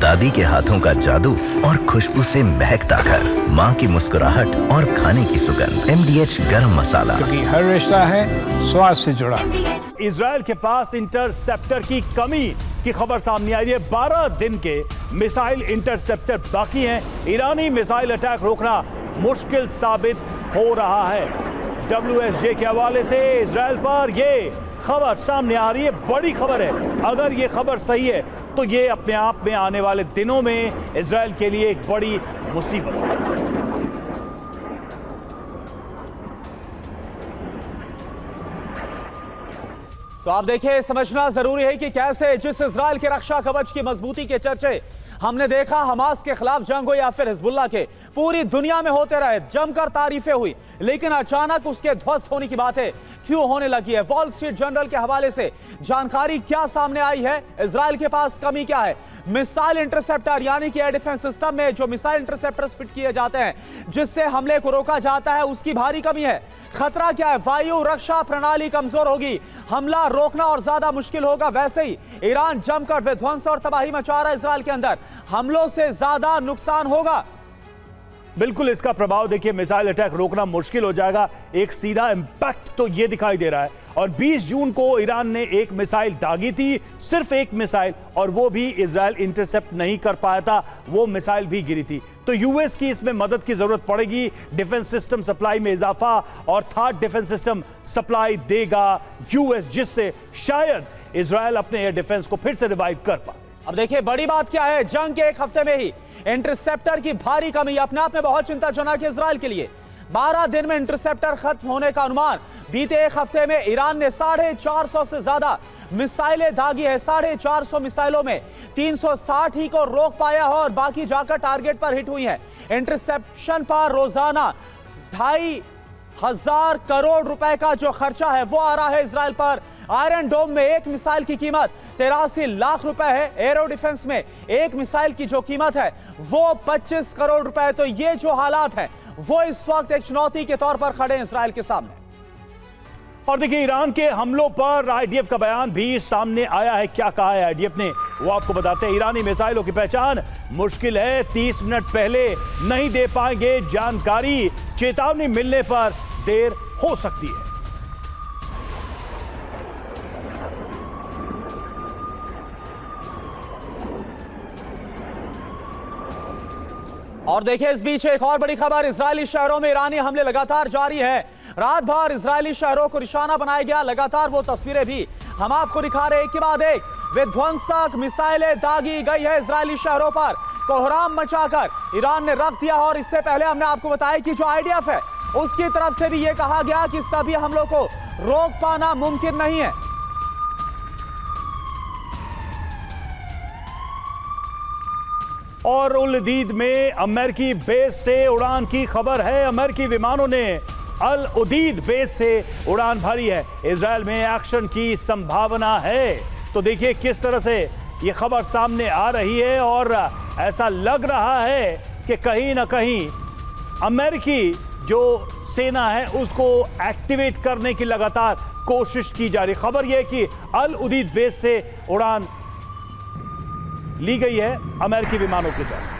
दादी के हाथों का जादू और खुशबू से महकता घर, माँ की मुस्कुराहट और खाने की सुगंध। MDH गरम मसाला, क्योंकि हर रिश्ता है स्वाद से जुड़ा। इजराइल के पास इंटरसेप्टर की कमी की खबर सामने आई है। 12 दिन के मिसाइल इंटरसेप्टर बाकी हैं। ईरानी मिसाइल अटैक रोकना मुश्किल साबित हो रहा है। WSJ के हवाले से इजराइल पर ये खबर सामने आ रही है, बड़ी खबर है। अगर ये खबर सही है तो ये अपने आप में आने वाले दिनों में इजराइल के लिए एक बड़ी मुसीबत है। तो आप देखिए, समझना जरूरी है कि कैसे जिस इजराइल के रक्षा कवच की मजबूती के चर्चे हमने देखा हमास के खिलाफ जंग हो या फिर हिजबुल्लाह के, पूरी दुनिया में होते रहे, जमकर तारीफें हुई, लेकिन अचानक उसके ध्वस्त होने की बातें क्यों होने लगी है? वॉल स्ट्रीट जर्नल के हवाले से जानकारी क्या सामने आई है? इजराइल के पास कमी क्या है? मिसाइल इंटरसेप्टर यानी कि एयर डिफेंस सिस्टम में जो मिसाइल इंटरसेप्टर्स फिट किए जाते हैं जिससे हमले को रोका जाता है, उसकी भारी कमी है। खतरा क्या है? वायु रक्षा प्रणाली कमजोर होगी, हमला रोकना और ज्यादा मुश्किल होगा। वैसे ही ईरान जमकर विध्वंस और तबाही मचा रहा है इजराइल के अंदर, हमलों से ज्यादा नुकसान होगा। बिल्कुल इसका प्रभाव देखिए, मिसाइल अटैक रोकना मुश्किल हो जाएगा। एक सीधा इंपैक्ट तो ये दिखाई दे रहा है। और 20 जून को ईरान ने एक मिसाइल दागी थी, सिर्फ एक मिसाइल, और वो भी इजराइल इंटरसेप्ट नहीं कर पाया था, वो मिसाइल भी गिरी थी। तो यूएस की इसमें मदद की जरूरत पड़ेगी। डिफेंस सिस्टम सप्लाई में इजाफा और थर्ड डिफेंस सिस्टम सप्लाई देगा यूएस, जिससे शायद इजराइल अपने एयर डिफेंस को फिर से रिवाइव कर पाए। अब देखिए, बड़ी बात क्या है, जंग के एक हफ्ते में ही इंटरसेप्टर की भारी कमी अपने आप में बहुत चिंताजनक है इजराइल के लिए। 12 दिन में इंटरसेप्टर खत्म होने का अनुमान। बीते एक हफ्ते में ईरान ने 450 से ज्यादा मिसाइलें दागी है। 450 मिसाइलों में 360 ही को रोक पाया है और बाकी जाकर टारगेट पर हिट हुई है। इंटरसेप्शन पर रोजाना 2,500 करोड़ रुपए का जो खर्चा है वो आ रहा है इजराइल पर। आयरन डोम में एक मिसाइल की कीमत 83 लाख रुपए है। एरो डिफेंस में एक मिसाइल की जो कीमत है वो 25 करोड़ रुपए है। तो ये जो हालात हैं वो इस वक्त एक चुनौती के तौर पर खड़े हैं इजराइल के सामने। और देखिए, ईरान के हमलों पर IDF का बयान भी सामने आया है। क्या कहा है IDF ने, वो आपको बताते हैं। ईरानी मिसाइलों की पहचान मुश्किल है, 30 मिनट पहले नहीं दे पाएंगे जानकारी, चेतावनी मिलने पर देर हो सकती है। और देखिए, इस बीच एक और बड़ी खबर, इजरायली शहरों में ईरानी हमले लगातार जारी है। रात भर इजरायली शहरों को निशाना बनाया गया, लगातार वो तस्वीरें भी हम आपको दिखा रहे हैं। एक के बाद एक विध्वंसक मिसाइलें दागी गई है इजरायली शहरों पर, कोहराम मचाकर ईरान ने रख दिया। और इससे पहले हमने आपको बताया कि जो IDF है उसकी तरफ से भी ये कहा गया कि सभी हमलों को रोक पाना मुमकिन नहीं है। और उल उदीद में अमेरिकी बेस से उड़ान की खबर है। अमेरिकी विमानों ने अल उदीद बेस से उड़ान भरी है। इजराइल में एक्शन की संभावना है। तो देखिए किस तरह से ये खबर सामने आ रही है और ऐसा लग रहा है कि कहीं ना कहीं अमेरिकी जो सेना है उसको एक्टिवेट करने की लगातार कोशिश की जा रही। खबर यह है कि अल उदीद बेस से उड़ान ली गई है अमेरिकी विमानों की तरफ।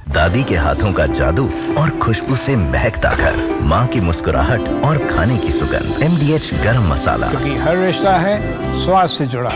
दादी के हाथों का जादू और खुशबू से महकता घर, माँ की मुस्कुराहट और खाने की सुगंध। MDH गरम मसाला, क्योंकि हर रिश्ता है स्वाद से जुड़ा।